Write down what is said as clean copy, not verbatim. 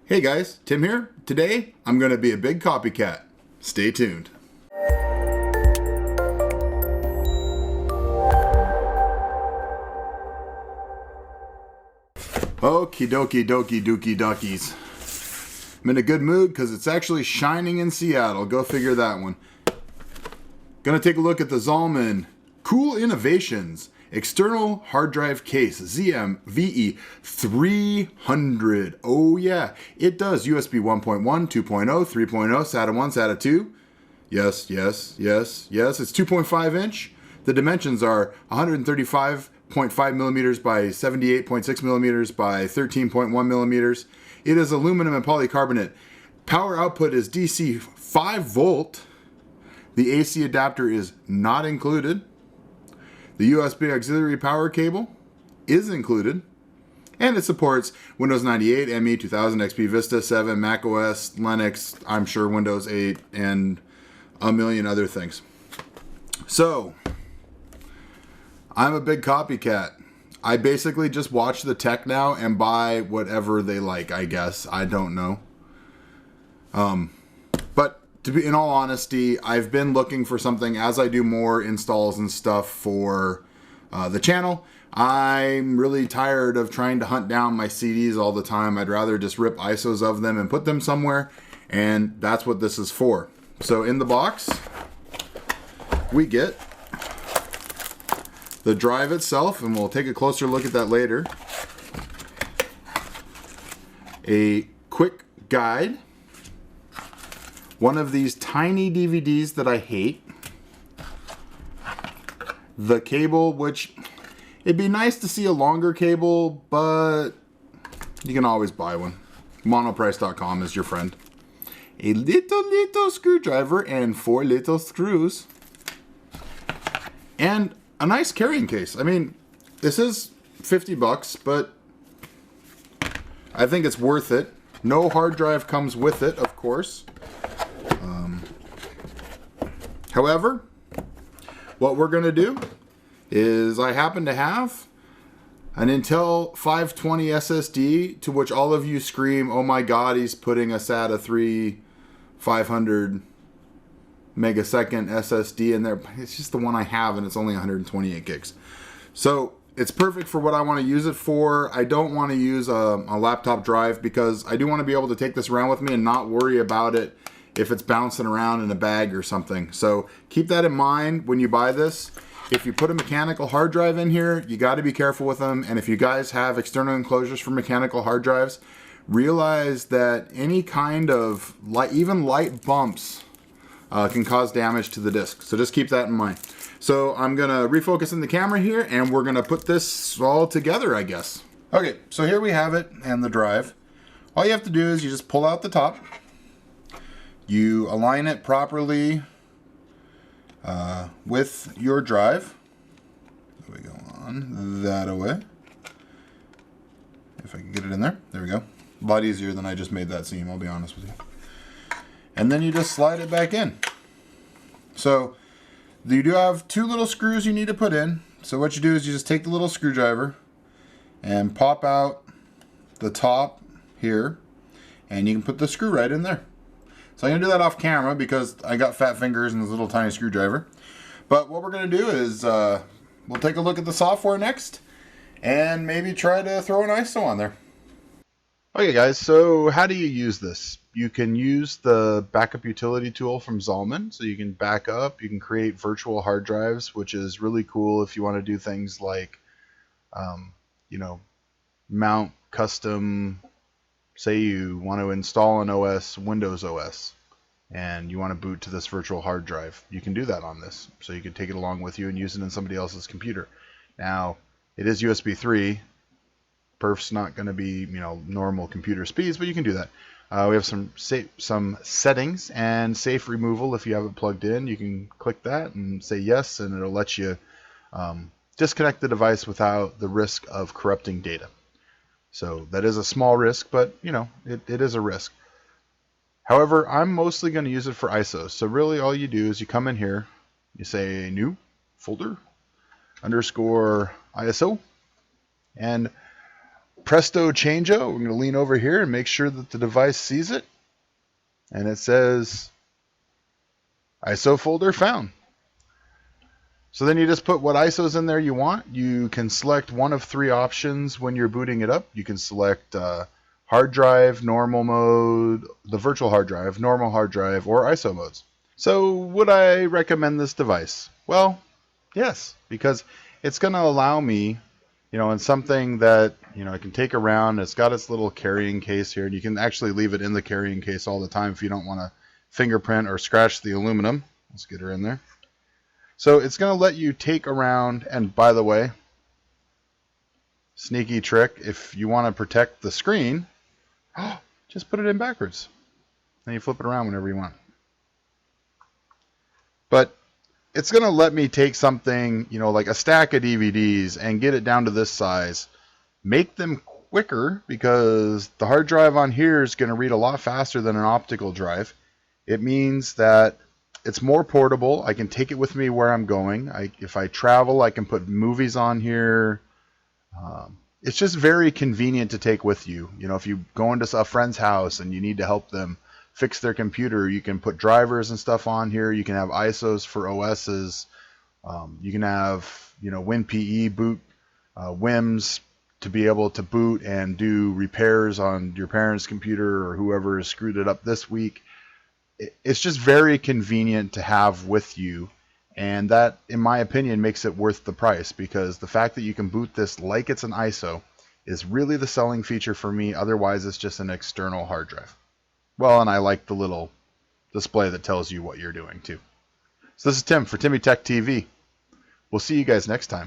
Hey guys, Tim here. Today, I'm going to be a big copycat. Stay tuned. Okie dokie dokie dookie duckies. I'm in a good mood because it's actually shining in Seattle. Go figure that one. Gonna take a look at the Zalman Cool Innovations External Hard Drive Case ZM VE300. Oh yeah, it does USB 1.1, 2.0, 3.0, SATA 1, SATA 2. Yes, yes, yes, yes. It's 2.5 inch. The dimensions are 135.5 millimeters by 78.6 millimeters by 13.1 millimeters. It is aluminum and polycarbonate. Power output is DC 5 volt. The AC adapter is not included. The USB auxiliary power cable is included. And it supports Windows 98, ME, 2000, XP, Vista, 7, Mac OS, Linux, I'm sure Windows 8, and a million other things. So, I'm a big copycat. I basically just watch the tech now and buy whatever they like, I guess. I don't know. But to be, in all honesty, I've been looking for something as I do more installs and stuff for the channel. I'm really tired of trying to hunt down my CDs all the time. I'd rather just rip ISOs of them and put them somewhere, and that's what this is for. So in the box, we get the drive itself, and we'll take a closer look at that later. A quick guide. One of these tiny DVDs that I hate. The cable, which it'd be nice to see a longer cable, but you can always buy one. Monoprice.com is your friend. A little screwdriver and 4 little screws. And a nice carrying case. I mean, this is 50 bucks, but I think it's worth it. No hard drive comes with it, of course. However, what we're going to do is I happen to have an Intel 520 SSD, to which all of you scream, oh my god, he's putting a SATA 3 500 megasecond SSD in there. It's just the one I have, and it's only 128 gigs. So it's perfect for what I want to use it for. I don't want to use a laptop drive because I do want to be able to take this around with me and not worry about it if it's bouncing around in a bag or something. So keep that in mind when you buy this. If you put a mechanical hard drive in here, you got to be careful with them. And if you guys have external enclosures for mechanical hard drives, realize that any kind of even light bumps can cause damage to the disk. So just keep that in mind. So I'm gonna refocus in the camera here, and we're gonna put this all together, I guess. Okay, so here we have it and the drive. All you have to do is you just pull out the top. You align it properly with your drive. There we go, on that away. If I can get it in there. There we go. A lot easier than I just made that seem, I'll be honest with you. And then you just slide it back in. So you do have 2 little screws you need to put in. So what you do is you just take the little screwdriver and pop out the top here, and you can put the screw right in there. So I'm going to do that off camera because I got fat fingers and this little tiny screwdriver. But what we're going to do is we'll take a look at the software next and maybe try to throw an ISO on there. Okay guys, so how do you use this? You can use the backup utility tool from Zalman. So you can back up, you can create virtual hard drives, which is really cool if you want to do things like, you know, mount custom. Say you want to install an OS, Windows OS, and you want to boot to this virtual hard drive. You can do that on this. So you can take it along with you and use it in somebody else's computer. Now, it is USB 3. Perf's not going to be, you know, normal computer speeds, but you can do that. We have some settings and safe removal. If you have it plugged in, you can click that and say yes, and it'll let you disconnect the device without the risk of corrupting data. So that is a small risk, but you know, it is a risk. However, I'm mostly going to use it for ISOs. So really all you do is you come in here, you say new folder _ ISO, and presto changeo. We're going to lean over here and make sure that the device sees it. And it says ISO folder found. So then you just put what ISOs in there you want. You can select one of 3 options when you're booting it up. You can select hard drive, normal mode, the virtual hard drive, normal hard drive, or ISO modes. So would I recommend this device? Well, yes, because it's going to allow me, in something that, I can take around. It's got its little carrying case here, and you can actually leave it in the carrying case all the time if you don't want to fingerprint or scratch the aluminum. Let's get her in there. So it's going to let you take around, and by the way, sneaky trick, if you want to protect the screen, just put it in backwards. Then you flip it around whenever you want. But it's going to let me take something, like a stack of DVDs and get it down to this size, make them quicker because the hard drive on here is going to read a lot faster than an optical drive. It means that it's more portable. I can take it with me where I'm going. If I travel, I can put movies on here. It's just very convenient to take with you. If you go into a friend's house and you need to help them fix their computer, you can put drivers and stuff on here. You can have ISOs for OSs. You can have, WinPE boot WIMs to be able to boot and do repairs on your parents' computer or whoever has screwed it up this week. It's just very convenient to have with you, and that, in my opinion, makes it worth the price, because the fact that you can boot this like it's an ISO is really the selling feature for me. Otherwise, it's just an external hard drive. Well, and I like the little display that tells you what you're doing too. So this is Tim for Timmy Tech TV. We'll see you guys next time.